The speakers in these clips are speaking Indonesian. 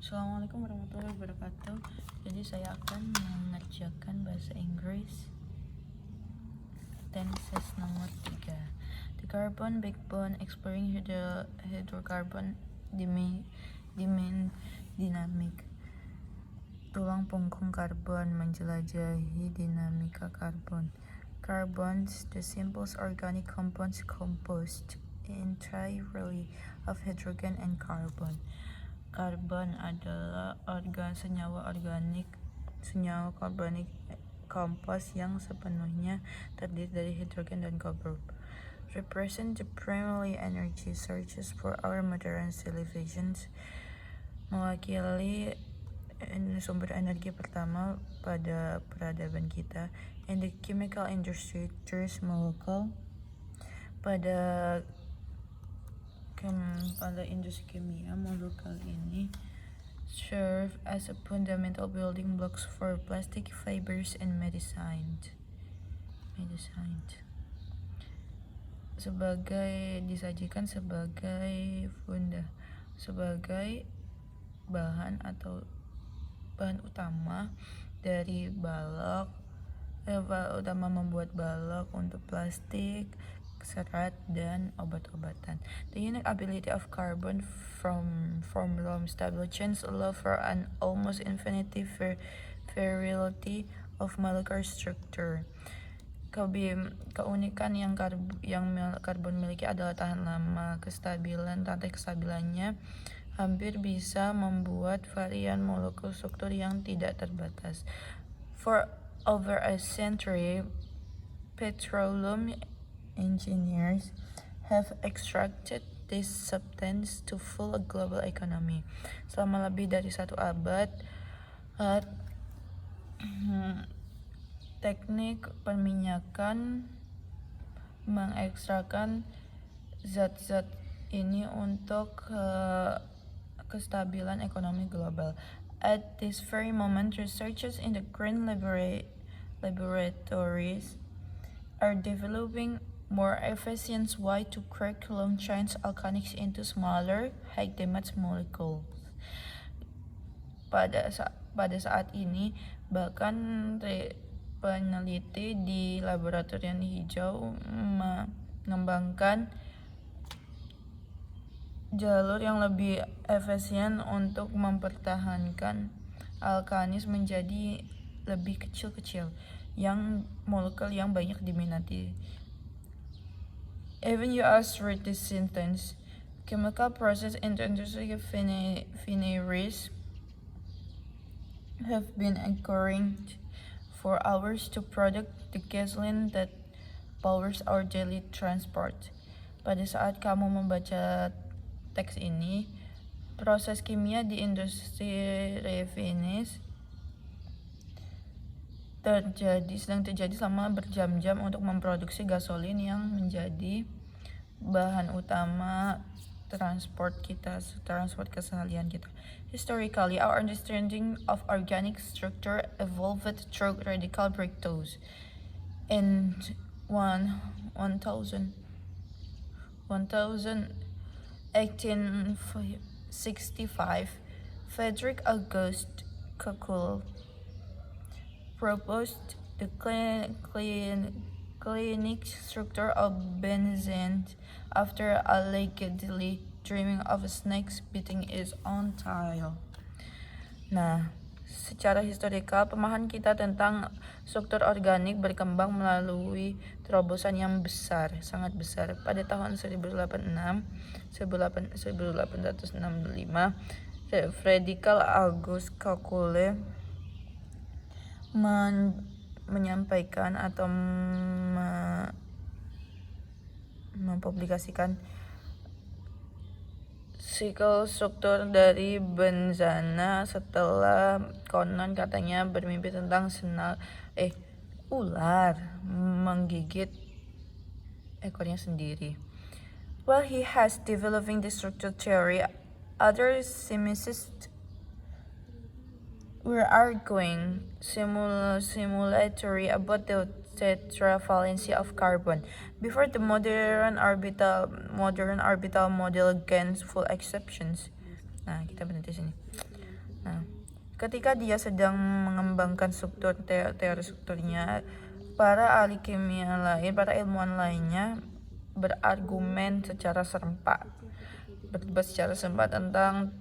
Assalamualaikum warahmatullahi wabarakatuh. Jadi saya akan mengerjakan bahasa Inggris tenses nomor 3. The carbon backbone exploring hydrocarbon dynamic. Tulang punggung karbon menjelajahi dinamika karbon. Carbons, the simplest organic compounds composed entirely of hydrogen and carbon. Karbon adalah senyawa karbonik kompos yang sepenuhnya terdiri dari hidrogen dan karbon. Represent the primary energy sources for our modern civilizations. Mewakili sumber energi pertama pada peradaban kita. In the chemical industry, terus molecule pada industri kimia, molekul ini serve as a fundamental building blocks for plastic fibers and medicine. Disajikan sebagai bahan utama dari utama membuat balok untuk plastik, serat, dan obat-obatan. The unique ability of carbon from low stable chains allow for an almost infinite variety of molecular structure. Keunikan yang karbon miliki adalah tahan lama. Rantai kestabilannya hampir bisa membuat varian molekul struktur yang tidak terbatas. For over a century, petroleum engineers have extracted this substance to fuel a global economy. Selama lebih dari 1 abad, teknik perminyakan mengekstrakan zat-zat ini untuk kestabilan ekonomi global. At this very moment, researchers in the green laboratories are developing more efficient way to crack long chains organics into smaller, high-damage molecules. Pada saat ini, bahkan peneliti di laboratorium hijau mengembangkan jalur yang lebih efisien untuk mempertahankan alkanis menjadi lebih kecil-kecil, molekul yang banyak diminati. Even you read this sentence, chemical process in the industry of fineries have been occurring for hours to produce the gasoline that powers our daily transport. Pada saat kamu membaca teks ini, proses kimia di industri refinish sedang terjadi selama berjam-jam untuk memproduksi gasolin yang menjadi bahan utama transport keseharian kita. Historically, our understanding of organic structure evolved through radical breakthroughs. In 1865, Frederick August Kekulle proposed the clinic structure of benzene after allegedly dreaming of snakes biting its own tail. Nah, secara historikal, pemahaman kita tentang struktur organik berkembang melalui terobosan yang sangat besar. Pada tahun 1865, Frederick August Kekulle menyampaikan atau mempublikasikan sikel struktur dari benzena setelah konon katanya bermimpi tentang ular menggigit ekornya sendiri. While he has developing the structure theory, other chemists were arguing simulatory about the tetravalency of carbon before the modern orbital model gains full acceptance. Nah, kita berhenti sini. Ketika dia sedang mengembangkan teori strukturnya, para ahli kimia lain, para ilmuwan lainnya berargumen secara serempak, berdebat secara serempak tentang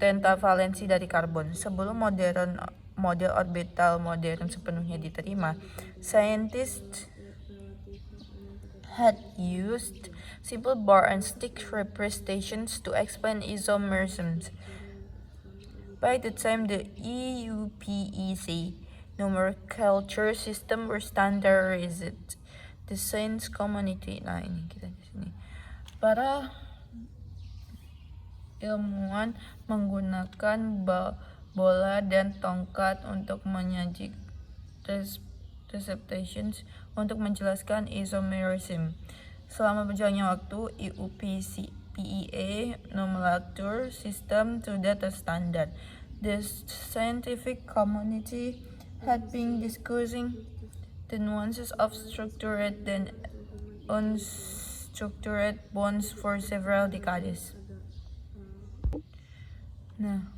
tentavalensi dari karbon. Sebelum model orbital modern sepenuhnya diterima, scientists had used simple bar and stick representations to explain isomerisms. By the time the EUPEC nomenclature system were standardized, the science community, nah ini kita di sini, para ilmuwan menggunakan bola dan tongkat untuk menyaji representations untuk menjelaskan isomerism. Selama berjalannya waktu, EUPEC nomenclature system sudah terstandar. The scientific community had been discussing the nuances of structured and unstructured bonds for several decades. Nah,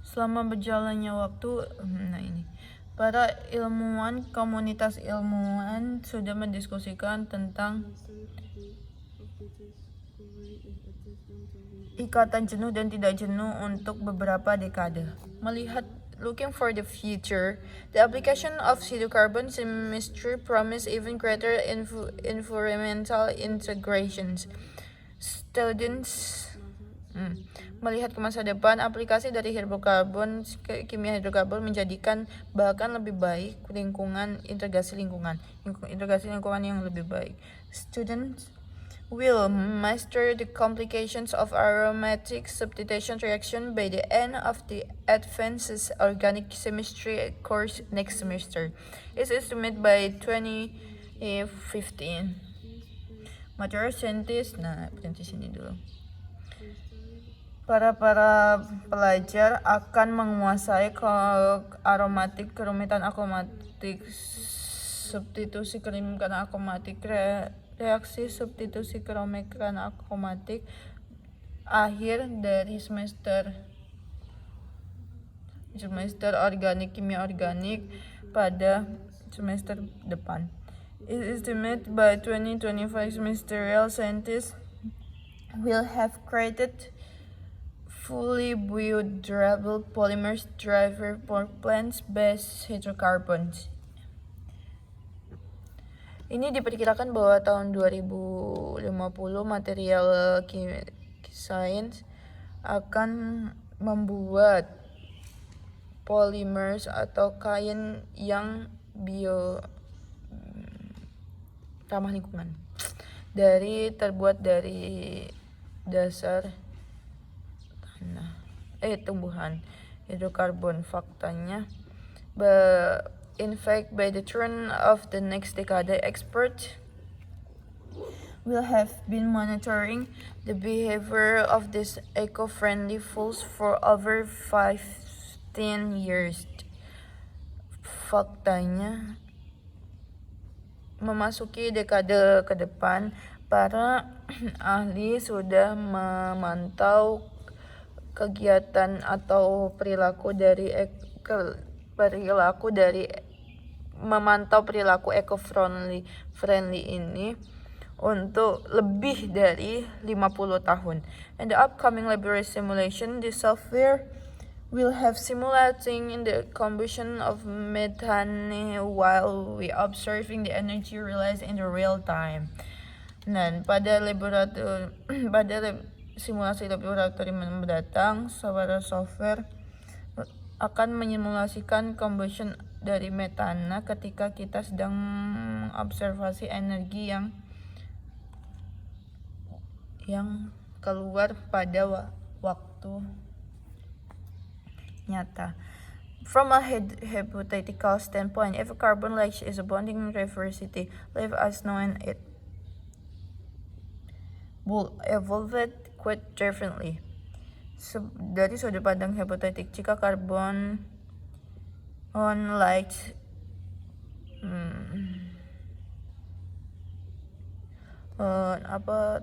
selama berjalannya waktu, para ilmuwan, komunitas ilmuwan sudah mendiskusikan tentang ikatan jenuh dan tidak jenuh untuk beberapa dekade. Looking for the future, the application of pseudocarbon chemistry promise even greater environmental integrations. Students melihat ke masa depan, aplikasi dari kimia hidrokarbon menjadikan bahkan lebih baik integrasi lingkungan yang lebih baik. Students will master the complications of aromatic substitution reaction by the end of the advanced organic chemistry course next semester. It's estimated by 2015. Mature scientists, berhenti sini dulu. Para pelajar akan menguasai kerumitan aromatik substitusi kerumitan aromatik reaksi substitusi kerumitan aromatik akhir dari semester kimia organik pada semester depan. It is estimated by 2025 ministerial scientists will have created fully biodegradable polymers derived from plants-based hydrocarbons. Ini diperkirakan bahwa tahun 2050 material sains akan membuat polymers atau kain yang ramah lingkungan terbuat dari dasar tumbuhan hidrokarbon. Faktanya, in fact, by the turn of the next decade, experts will have been monitoring the behavior of these eco-friendly fuels for over 15 years. Faktanya, memasuki dekade ke depan, para ahli sudah memantau kegiatan atau perilaku eco-friendly ini untuk lebih dari 50 tahun. In the upcoming laboratory simulation, the software will have simulating in the combustion of methane while we observing the energy realized in the real time. Dan pada simulasi laboratorium mendatang, software akan menyimulasikan combustion dari metana ketika kita sedang mengobservasi energi yang keluar pada waktu nyata. From a hypothetical standpoint, if a carbon latch is a bonding diversity, leave us knowing it will evolve quite differently. Dari sudut pandang hipotetik, jika karbon light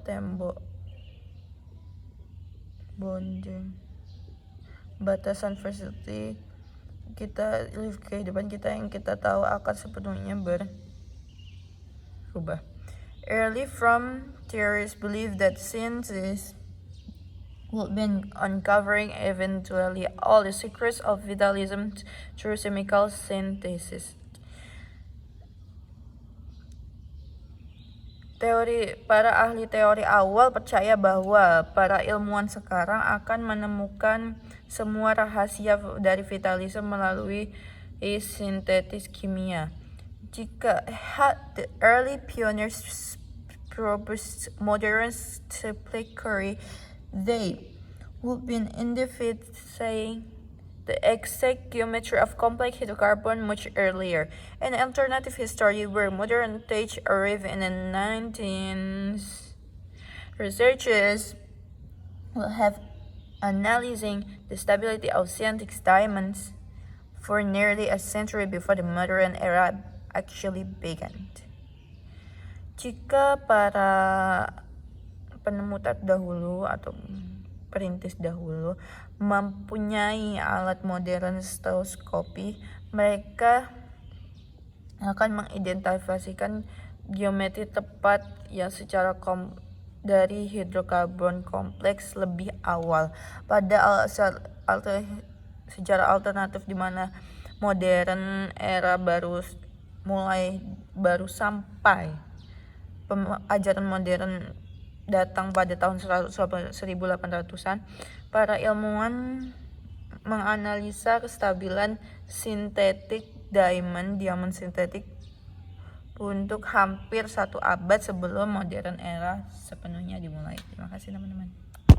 tembok bonding batasan fertility kita, kehidupan kita yang kita tahu akan sepenuhnya berubah. Early from theorists believe that scientists will be uncovering eventually all the secrets of vitalism through chemical synthesis. Para ahli teori awal percaya bahwa para ilmuwan sekarang akan menemukan semua rahasia dari vitalisme melalui sintetis kimia. Jika the early pioneers proposed modern supply, they would be identifying the exact geometry of complex hydrocarbon much earlier. An alternative history where modern stage arrived in the 19th. Researchers will have analyzing the stability of synthetic diamonds for nearly a century before the modern era actually began. Jika para penemu terdahulu atau perintis dahulu mempunyai alat modern stereoskopi, mereka akan mengidentifikasikan geometri tepat yang secara dari hidrokarbon kompleks lebih awal. Pada sejarah alternatif di mana modern era baru sampai, ajaran modern datang pada tahun 1800-an, para ilmuwan menganalisa kestabilan sintetik diamond sintetik untuk hampir 1 abad sebelum modern era sepenuhnya dimulai. Terima kasih teman-teman.